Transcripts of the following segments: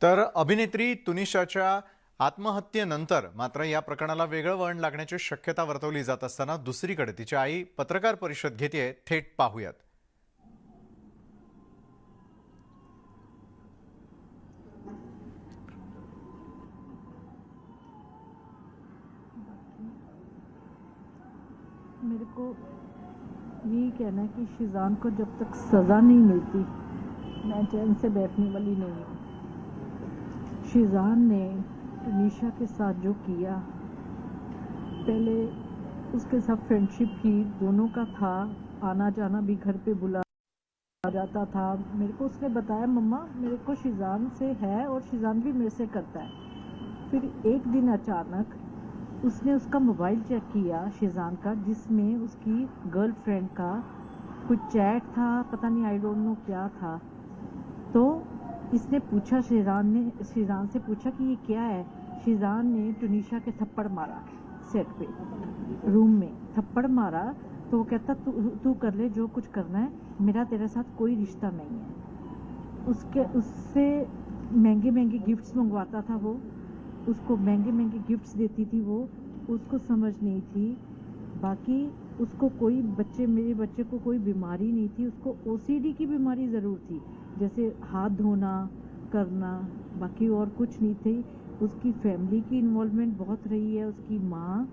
तर अभिनेत्री तुनिशाच्या आत्महत्येनंतर मात्र या प्रकरणाला वेगळं वळण लागण्याची शक्यता वर्तवली जात असताना दुसरीकडे तिची आई पत्रकार परिषद घेतेय. थेट पाहूयात. मेरे को यही कहना है कि शिजान को जब तक सज़ा नहीं मिलती मैं चैन से बैठने वाली नहीं हूँ। शिजान ने तुनिशा के साथ जो किया, पहले उसके साथ फ्रेंडशिप की, दोनों का था, आना जाना भी घर पे बुला जाता था। मेरे को उसने बताया मम्मा मेरे को शिजान से है और शिजान भी मेरे से करता है। फिर एक दिन अचानक उसने उसका मोबाइल चेक किया शिजान का, जिसमें उसकी गर्लफ्रेंड का कुछ चैट था, पता नहीं आई डोंट नो क्या था। तो इसने पूछा, शिजान से पूछा कि ये क्या है। शिजान ने तुनिशा के थप्पड़ मारा, सेट पे रूम में थप्पड़ मारा। तो वो कहता तू कर ले जो कुछ करना है, मेरा तेरे साथ कोई रिश्ता नहीं है। उससे महंगे महंगे गिफ्ट्स मंगवाता था वो, उसको महंगे महंगे गिफ्ट्स देती थी वो। उसको समझ नहीं थी, बाकी उसको कोई मेरे बच्चे को कोई बीमारी नहीं थी। उसको ओसीडी की बीमारी ज़रूर थी, जैसे हाथ धोना करना, बाकी और कुछ नहीं थी। उसकी फैमिली की इन्वॉल्वमेंट बहुत रही है, उसकी माँ,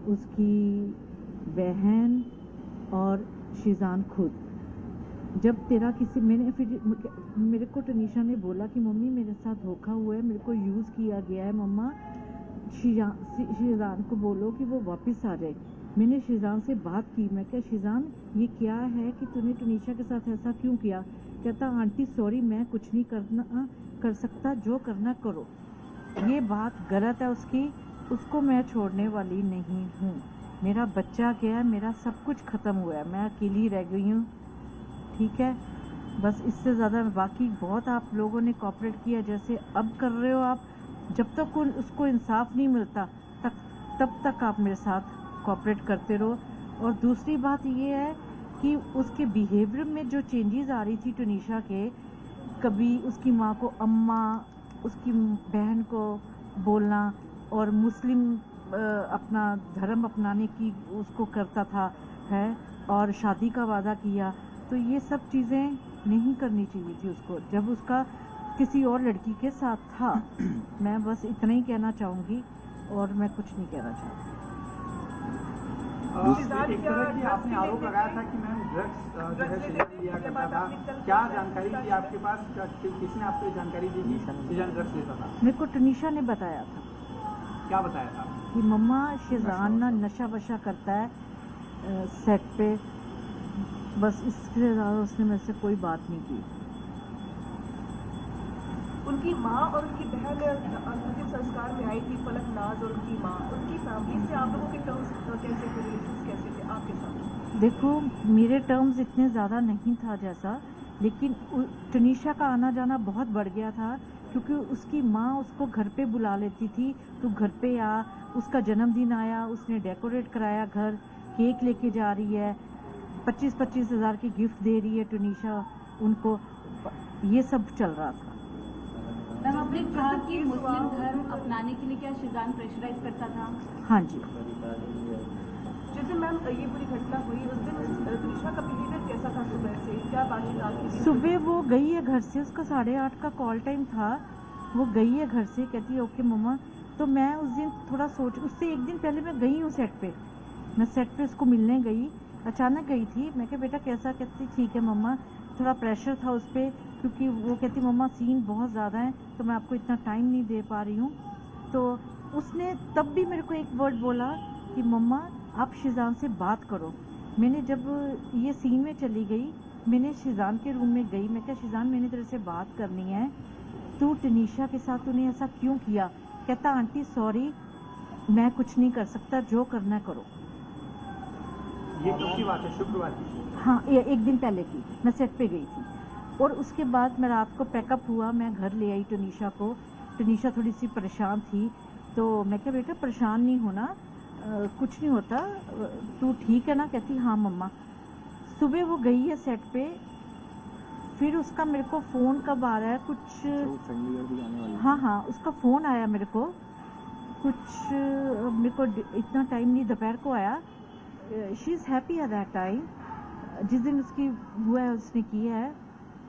उसकी बहन और शिजान खुद। जब तेरा किसी मेरे को तुनिशा ने बोला कि मम्मी मेरे साथ धोखा हुआ है, मेरे को यूज़ किया गया है, मम्मा शिजान को बोलो कि वो वापस आ जाए। मैंने शिजान से बात की, मैं क्या शिजान ये क्या है कि तूने तुनिशा के साथ ऐसा क्यों किया। कहता आंटी सॉरी मैं कुछ नहीं कर सकता, जो करना करो। ये बात गलत है उसकी, उसको मैं छोड़ने वाली नहीं हूँ। मेरा बच्चा गया है, मेरा सब कुछ ख़त्म हुआ है, मैं अकेली रह गई हूँ। ठीक है, बस इससे ज़्यादा बाकी बहुत आप लोगों ने कॉपरेट किया जैसे अब कर रहे हो आप। जब तक उसको इंसाफ नहीं मिलता तब तक आप मेरे साथ कॉपरेट करते रहो। और दूसरी बात ये है कि उसके बिहेवियर में जो चेंजेस आ रही थी तुनिशा के, कभी उसकी माँ को अम्मा, उसकी बहन को बोलना, और मुस्लिम अपना धर्म अपनाने की उसको करता था है, और शादी का वादा किया। तो ये सब चीज़ें नहीं करनी चाहिए थी उसको जब उसका किसी और लड़की के साथ था। मैं बस इतना ही कहना चाहूँगी और मैं कुछ नहीं कहना चाहूँगी। एक तरह की आपने आरोप लगाया था कि मैम ड्रग्स जो है सीजन लिया करता था, क्या जानकारी थी आपके पास, किसने आपको जानकारी दी कि सीजन ड्रग्स लेता था? मेरे को तुनिशा ने बताया था। क्या बताया था? कि मम्मा शिजान ना नशा वशा करता है सेट पे, बस इससे ज़्यादा उसने मेरे से कोई बात नहीं की। उनकी माँ और उनकी बहन अंतिम संस्कार में आई थी, पलक नाज और उनकी माँ, उनकी फैमिली से आप लोगों के टर्म्स कैसे थे, रिलेशंस कैसे थे आपके साथ? देखो मेरे टर्म्स इतने ज़्यादा नहीं था जैसा, लेकिन तुनिशा का आना जाना बहुत बढ़ गया था, क्योंकि उसकी माँ उसको घर पे बुला लेती थी, तो घर पे आ, उसका जन्मदिन आया, उसने डेकोरेट कराया घर, केक लेके जा रही है, 25-25 हज़ार की गिफ्ट दे रही है तुनिशा उनको, ये सब चल रहा था। मैम आपने कहा कि मुस्लिम धर्म अपनाने के लिए क्या शिजान प्रेशराइज करता था? हाँ जी। जिस दिन मैम ये पूरी घटना हुई उस दिन तुनिशा का बिहेवियर कैसा था? सुबह से क्या बातचीत की? सुबह वो गई है घर से, उसका 8:30 का कॉल टाइम था, वो गई है घर से, कहती है ओके मम्मा। तो मैं उस दिन थोड़ा उससे एक दिन पहले मैं गई हूँ सेट पे, मैं सेट पे उसको मिलने गई, अचानक गई थी। मैं क्या बेटा कैसा, कहती ठीक है मम्मा, थोड़ा प्रेशर था उस पर, क्योंकि वो कहती मम्मा सीन बहुत ज़्यादा है तो मैं आपको इतना टाइम नहीं दे पा रही हूँ। तो उसने तब भी मेरे को एक वर्ड बोला कि मम्मा आप शिजान से बात करो। मैंने जब ये सीन में चली गई, मैंने शिजान के रूम में गई, मैं क्या शिजान मैंने तेरे से बात करनी है, तू तुनिशा के साथ तूने ऐसा क्यों किया। कहता आंटी सॉरी मैं कुछ नहीं कर सकता, जो करना करो। ये कब की बात है? शुक्रवार की? हाँ एक दिन पहले की, मैं सेट पे गई थी। और उसके बाद मैं रात को पैकअप हुआ, मैं घर ले आई तुनिशा को। तुनिशा थोड़ी सी परेशान थी, तो मैं क्या बेटा परेशान नहीं होना, कुछ नहीं होता, तू ठीक है ना। कहती हाँ मम्मा। सुबह वो गई है सेट पे, फिर उसका मेरे को फ़ोन कब आ रहा है कुछ, चंडीगढ़ भी आने वाली है। हाँ उसका फ़ोन आया मेरे को कुछ, मेरे को इतना टाइम नहीं, दोपहर को आया। She is happy at that time, जिस दिन उसकी हुआ है उसने किया है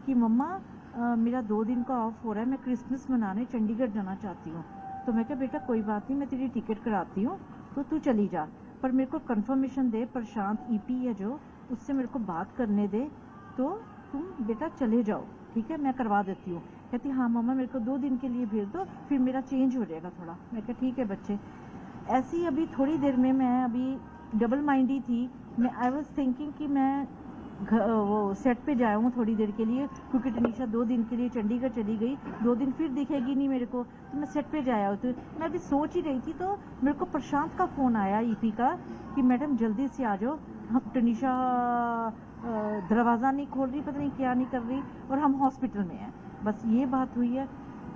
कि मम्मा मेरा 2 दिन का ऑफ हो रहा है, मैं क्रिसमस मनाने चंडीगढ़ जाना चाहती हूँ। तो मैं कहा बेटा कोई बात नहीं, मैं तेरी टिकट कराती हूँ तो तू चली जा, पर मेरे को कंफर्मेशन दे, प्रशांत ईपी है जो, उससे मेरे को बात करने दे, तो तुम बेटा चले जाओ, ठीक है मैं करवा देती हूँ। कहती हाँ मम्मा मेरे को 2 दिन के लिए भेज दो, फिर मेरा चेंज हो जाएगा थोड़ा। मैं कहा ठीक है बच्चे। ऐसी अभी थोड़ी देर में मैं अभी डबल माइंडी थी, मैं आई वॉज थिंकिंग कि मैं वो सेट पे जाया हूँ थोड़ी देर के लिए, क्योंकि टनीशा 2 दिन के लिए चंडीगढ़ चली गई, 2 दिन फिर दिखेगी नहीं मेरे को, तो मैं सेट पे जाया हूँ। तो मैं अभी सोच ही रही थी तो मेरे को प्रशांत का फ़ोन आया ईपी का कि मैडम जल्दी से आ जाओ, हम टनीशा दरवाज़ा नहीं खोल रही, पता नहीं क्या नहीं कर रही, और हम हॉस्पिटल में हैं। बस ये बात हुई है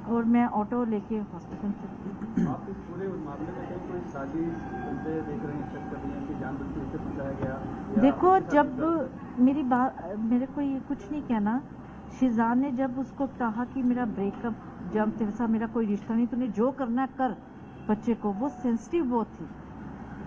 और मैं ऑटो लेके हॉस्पिटल चली। आप इस पूरे मामले में कहीं कोई साजिश उनसे देख रहे हैं, शक कर रही हैं कि जानबूझ के फंसाया गया या देखो आपके साथ जब कुछ मेरी बात, मेरे को ये कुछ नहीं कहना, शिजान ने जब उसको कहा कि मेरा ब्रेकअप, जब तेरे साथ मेरा कोई रिश्ता नहीं, तूने जो करना है कर बच्चे को, वो सेंसिटिव बहुत थी,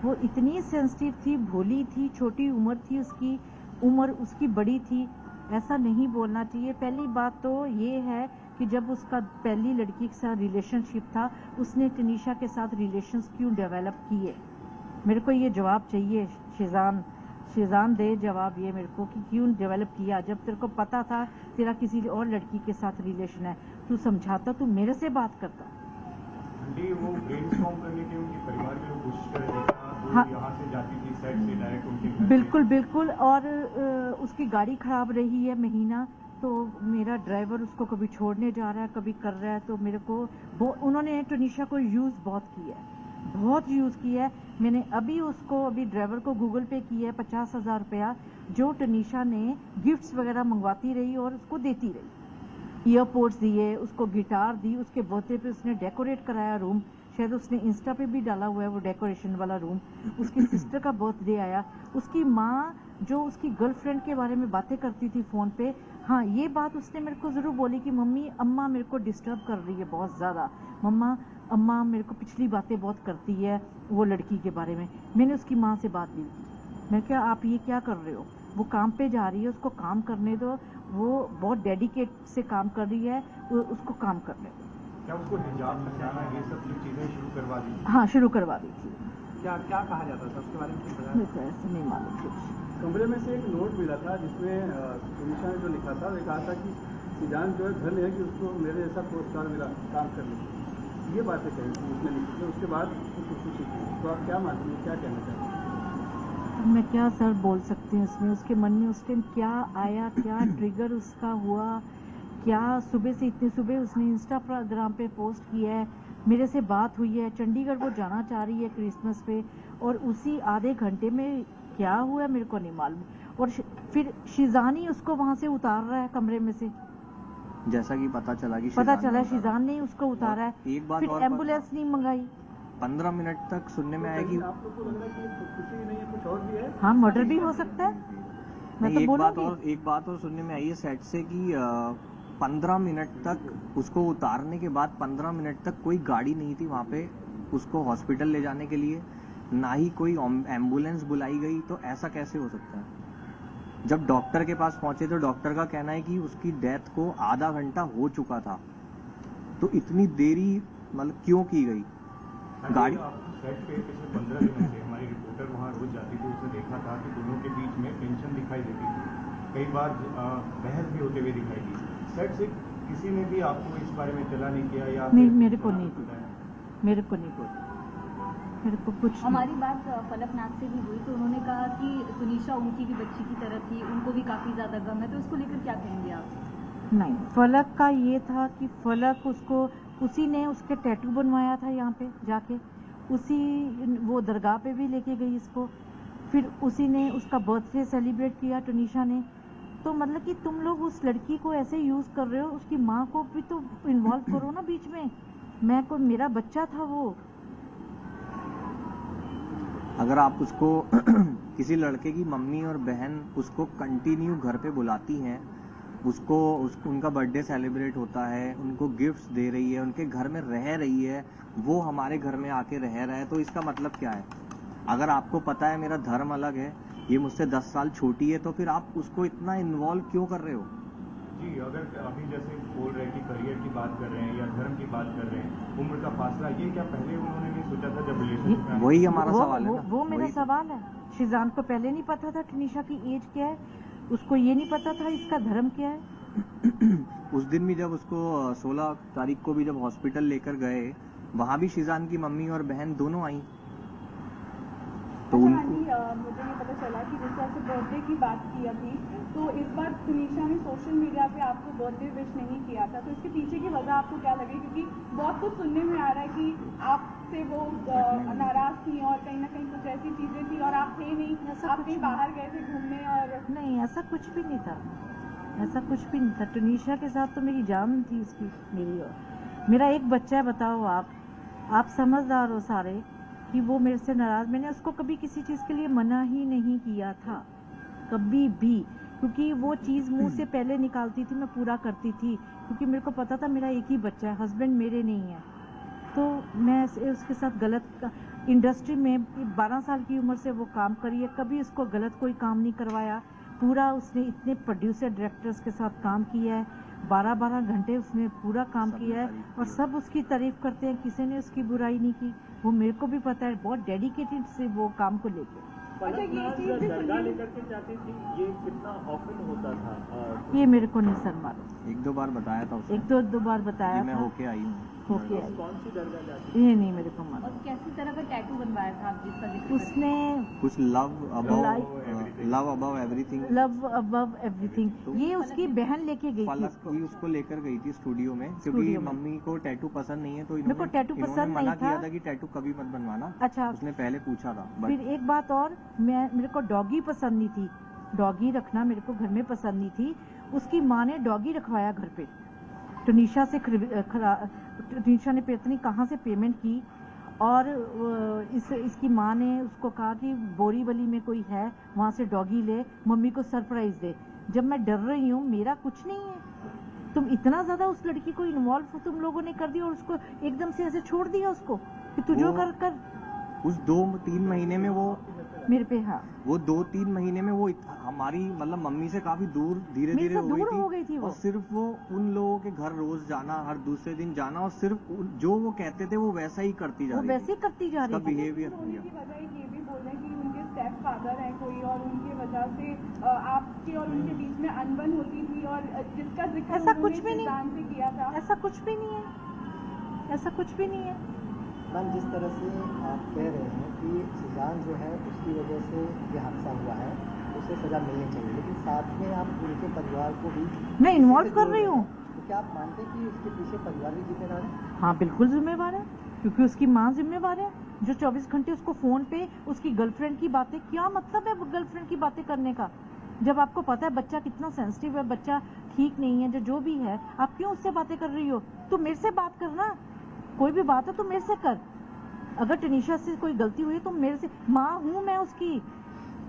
वो इतनी सेंसिटिव थी, भोली थी, छोटी उम्र थी उसकी, उम्र उसकी बड़ी थी, ऐसा नहीं बोलना चाहिए। पहली बात तो ये है कि जब उसका पहली लड़की के साथ रिलेशनशिप था, उसने टनीशा के साथ रिलेशंस क्यों डेवलप किए, मेरे को ये जवाब चाहिए। शिजान दे जवाब ये मेरे को कि क्यों डेवलप किया, जब तेरे को पता था तेरा किसी और लड़की के साथ रिलेशन है, तू समझाता, तू मेरे से बात करता। आंटी वो ब्रेनस्टॉर्म करने के उनके परिवार के लोग कोशिश कर रहे थे, वो हाँ। यहाँ से जाती थी सेट से डायरेक्ट उनके घर पे। बिल्कुल और उसकी गाड़ी खराब रही है महीना, तो मेरा ड्राइवर उसको कभी छोड़ने जा रहा है कभी कर रहा है, तो मेरे को उन्होंने टनीशा को यूज़ बहुत किया है, बहुत यूज़ किया है। मैंने अभी ड्राइवर को गूगल पे किया है 50,000 रुपया, जो टनीशा ने गिफ्ट्स वगैरह मंगवाती रही और उसको देती रही, ईयरपोड्स दिए, उसको गिटार दी, उसके बर्थडे पे उसने डेकोरेट कराया रूम, शायद उसने इंस्टा पे भी डाला हुआ है वो डेकोरेशन वाला रूम। उसकी सिस्टर का बर्थडे आया, उसकी माँ जो उसकी गर्लफ्रेंड के बारे में बातें करती थी फ़ोन पे, हाँ ये बात उसने मेरे को ज़रूर बोली कि मम्मी अम्मा मेरे को डिस्टर्ब कर रही है बहुत ज़्यादा, अम्मा मेरे को पिछली बातें बहुत करती है वो लड़की के बारे में। मैंने उसकी माँ से बात की, मैं क्या आप ये क्या कर रहे हो, वो काम पे जा रही है, उसको काम करने दो, वो बहुत डेडिकेट से काम कर रही है, उसको काम करने दो। क्या उसको हिजाब पहनाना ये सब जो चीजें शुरू करवा दी? हाँ शुरू करवा दी थी। क्या कहा जाता था उसके बारे में कुछ बताया? मेरे को ऐसे नहीं मालूम कुछ। कमरे में से एक नोट मिला था जिसमें टनीशा ने जो लिखा था, वो कहा था कि शिजान जो है घर है कि उसको मेरे जैसा पोस्ट कार्ड मिला काम करने की, ये बातें कही थी उसने लिखी थी। उसके बाद खुशी की, तो आप क्या मानते हैं, क्या कहना चाहते हैं? मैं क्या सर बोल सकती हूँ इसमें, उसके मन में उस टाइम क्या आया, क्या ट्रिगर उसका हुआ, क्या सुबह से इतनी सुबह उसने इंस्टाग्राम पे पोस्ट किया है, मेरे से बात हुई है, चंडीगढ़ वो जाना चाह रही है क्रिसमस पे, और उसी आधे घंटे में क्या हुआ मेरे को नहीं मालूम। और फिर शिजान ही उसको वहाँ से उतार रहा है कमरे में से, जैसा कि पता चला शिजान ने उसको उतारा है। एक बात फिर और एम्बुलेंस नहीं मंगाई। 15 मिनट तक सुनने में आया कि आप लोग को लग रहा है कि खुशी ही नहीं है, कुछ और भी है? हाँ मर्डर भी हो सकता है, मैं नहीं, तो एक बात और सुनने में आई है सेट से कि 15 मिनट तक उसको उतारने के बाद 15 मिनट तक कोई गाड़ी नहीं थी वहाँ पे उसको हॉस्पिटल ले जाने के लिए, ना ही कोई एम्बुलेंस बुलाई गई। तो ऐसा कैसे हो सकता है? जब डॉक्टर के पास पहुंचे तो डॉक्टर का कहना है कि उसकी डेथ को आधा घंटा हो चुका था, तो इतनी देरी मतलब क्यों की गई? गाड़ी सेट पे पिछले 15 दिनों से हमारी रिपोर्टर वहाँ रोज जाती थी, उसने देखा था कि दोनों के बीच में टेंशन दिखाई देती थी, कई बार बहस भी होते हुए दिखाई दी। सेट से किसी ने भी आपको इस बारे में इत्तला नहीं किया या नहीं, फिर मेरे को नहीं बताया? मेरे को नहीं बोला, मेरे को कुछ नहीं। हमारी बात फलकनाथ से भी हुई तो उन्होंने कहा कि तुनिशा उनकी भी बच्ची की तरह थी, उनको भी काफ़ी ज़्यादा गम है, तो इसको लेकर क्या कहेंगे आप? नहीं, फलक का ये था कि फलक उसको, उसी ने उसके टैटू बनवाया था यहाँ पे जाके, उसी वो दरगाह पे भी लेके गई इसको, फिर उसी ने उसका बर्थडे सेलिब्रेट किया टनीशा ने। तो मतलब कि तुम लोग उस लड़की को ऐसे यूज़ कर रहे हो, उसकी माँ को भी तो इन्वॉल्व करो ना बीच में। मेरा बच्चा था वो। अगर आप उसको किसी लड़के की मम्मी और बहन उसको कंटिन्यू घर पे बुलाती हैं उनका बर्थडे सेलिब्रेट होता है, उनको गिफ्ट्स दे रही है, उनके घर में रह रही है, वो हमारे घर में आके रह रहा है, तो इसका मतलब क्या है? अगर आपको पता है मेरा धर्म अलग है, ये मुझसे 10 साल छोटी है, तो फिर आप उसको इतना इन्वॉल्व क्यों कर रहे हो? जी, अगर अभी जैसे बोल रहे हैं कि करियर की बात कर रहे हैं या धर्म की बात कर रहे हैं, उम्र का फासला, ये क्या पहले उन्होंने नहीं सोचा था जब रिलेशनशिप में? वही हमारा वो, सवाल है वो, ना, वो मेरा वही तो। सवाल है। शिजान को पहले नहीं पता था टनीशा की एज क्या है, उसको ये नहीं पता था इसका धर्म क्या है। उस दिन भी जब उसको 16 तारीख को भी जब हॉस्पिटल लेकर गए, वहां भी शिजान की मम्मी और बहन दोनों आई, तो अच्छा उनको आंटी, मुझे ये पता चला कि जिस तरह से बर्थडे की बात की अभी, तो इस बार तुनिशा ने सोशल मीडिया पे आपको बर्थडे विश नहीं किया था, तो इसके पीछे की वजह आपको क्या लगी? क्योंकि बहुत कुछ सुनने में आ रहा है कि आपसे वो नाराज थी और कहीं ना कहीं कुछ ऐसी चीजें थी और आप थे नहीं, आप कहीं बाहर गए थे घूमने और नहीं, ऐसा कुछ भी नहीं था, ऐसा कुछ भी नहीं था। टनीशा के साथ तो मेरी जान थी इसकी, मेरी और मेरा एक बच्चा है। बताओ आप समझदार हो सारे कि वो मेरे से नाराज, मैंने उसको कभी किसी चीज़ के लिए मना ही नहीं किया था, कभी भी, क्योंकि वो चीज़ मुंह से पहले निकालती थी मैं पूरा करती थी, क्योंकि मेरे को पता था मेरा एक ही बच्चा है, हस्बैंड मेरे नहीं है। तो मैं उसके साथ गलत, इंडस्ट्री में 12 साल की उम्र से वो काम करी है, कभी उसको गलत कोई काम नहीं करवाया। पूरा उसने इतने प्रोड्यूसर डायरेक्टर्स के साथ काम किया है, 12-12 घंटे उसने पूरा काम किया है और सब उसकी तारीफ करते हैं, किसी ने उसकी बुराई नहीं की। वो मेरे को भी पता है, बहुत डेडिकेटेड से वो काम को लेके। अच्छा, ये चीज भी सुनने में लेकर के जाती थी, ये कितना ऑफन होता था? ये मेरे को नहीं सर मालूम, 1-2 बार बताया था उसने, 1-2 बार बताया कि मैं था, होके आई हूँ। होके आई, कौन सी दरगाह जाती? ये नहीं मेरे को और मालूम। कैसी तरह का टैटू बनवाया था आप जिसका जिक्र कर रहे हैं? उसने कुछ love above everything, love above everything, ये उसकी बहन लेके गई थी फलक उसको। भी उसको लेकर गई थी स्टूडियो में, क्योंकि स्टूडियो में। मम्मी को टैटू पसंद नहीं है, तो मेरे को टैटू इन्होंने पसंद मना नहीं किया था। था कि टैटू कभी मत बनवाना। अच्छा, उसने पहले पूछा था, फिर बट एक बात और, मेरे को डॉगी पसंद नहीं थी, डॉगी रखना मेरे को घर में पसंद नहीं थी। उसकी माँ ने डॉगी रखवाया घर पे, टनीशा से टनीशा ने पता नहीं कहाँ से पेमेंट की, और इसकी माँ ने उसको कहा कि बोरीवली में कोई है, वहाँ से डॉगी ले, मम्मी को सरप्राइज दे। जब मैं डर रही हूँ, मेरा कुछ नहीं है, तुम इतना ज्यादा उस लड़की को इन्वॉल्व तुम लोगों ने कर दिया और उसको एकदम से ऐसे छोड़ दिया उसको कि तू जो कर उस 2-3 महीने में वो मेरे पे। हाँ, वो 2-3 महीने में वो हमारी मतलब मम्मी से काफी दूर धीरे मेरे धीरे से दूर हो गई थी वो। और सिर्फ वो उन लोगों के घर रोज जाना, हर दूसरे दिन जाना, और सिर्फ जो वो कहते थे वो वैसा ही करती जा वो रही वैसे ही करती जा रही थी। बिहेवियर होने की वजह ये भी बोल रहे हैं कि उनके स्टेप फादर हैं कोई, और उनकी वजह से आपके और उनके बीच में अनबन होती थी, और जिसका जिक्र ऐसा कुछ उन्होंने भी नहीं। शिजान से किया था। ऐसा कुछ भी नहीं है, ऐसा कुछ भी नहीं है। मैम, जिस तरह से आप कह रहे हैं कि शिजान जो है उसकी वजह से ये हादसा हुआ है, उसे सजा मिलनी चाहिए, लेकिन साथ में आप उनके परिवार को भी मैं इन्वॉल्व कर रही हूँ। तो क्या आप मानते हैं कि उसके पीछे परिवार भी जिम्मेदार है? हाँ, बिल्कुल जिम्मेवार है, क्योंकि उसकी माँ जिम्मेवार है, जो 24 घंटे उसको फोन पे उसकी गर्लफ्रेंड की बातें, क्या मतलब है गर्लफ्रेंड की बातें करने का, जब आपको पता है बच्चा कितना सेंसिटिव है, बच्चा ठीक नहीं है, जो भी है, आप क्यों उससे बातें कर रही हो? तू मेरे से बात करना, कोई भी बात है तो मेरे से कर। अगर टनीशा से कोई गलती हुई तो मेरे से, माँ हूँ मैं उसकी,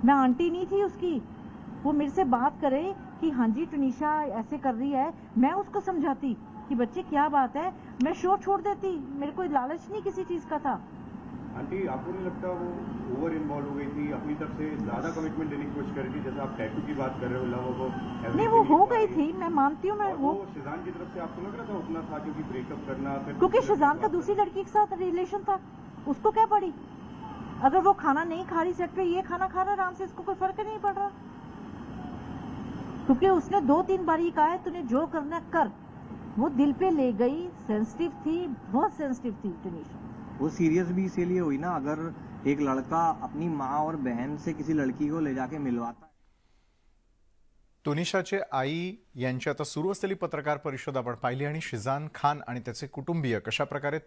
मैं आंटी नहीं थी उसकी। वो मेरे से बात करे कि हाँ जी टनीशा ऐसे कर रही है, मैं उसको समझाती कि बच्चे क्या बात है, मैं शो छोड़ देती, मेरे को लालच नहीं किसी चीज का था। आंटी, आपको नहीं लगता वो ओवर इन्वॉल्व हो गई थी, अपनी तरफ से ज्यादा कमिटमेंट देने की कोशिश कर रही थी? जैसे आप टैटू की बात कर रहे हो, लव वो नहीं, वो हो गई थी, मैं मानती हूँ, मैं और वो, शिजान की तरफ से आपको लग रहा था उतना था, क्योंकि ब्रेकअप करना, फिर क्योंकि शिजान का दूसरी लड़की के साथ रिलेशन था, उसको क्या पड़ी? अगर वो खाना नहीं खा रही सेट पे, ये खाना खा रहा आराम से, इसको कोई फर्क नहीं पड़ रहा, क्योंकि उसने 2-3 बार ही कहा है तूने जो करना कर। वो दिल पे ले गई, सेंसिटिव थी, बहुत सेंसिटिव थी टनीशा। वो सीरियस भी इसीलिए हुई ना, अगर एक लड़का अपनी माँ और बहन से किसी लड़की को ले जाके मिलवाता। तुनिशाचे आई यांची आता सुरू असलेली पत्रकार परिषद आपण पाहिली आणि शिजान खान आणि त्याचे कुटुंबीय कशा प्रकारे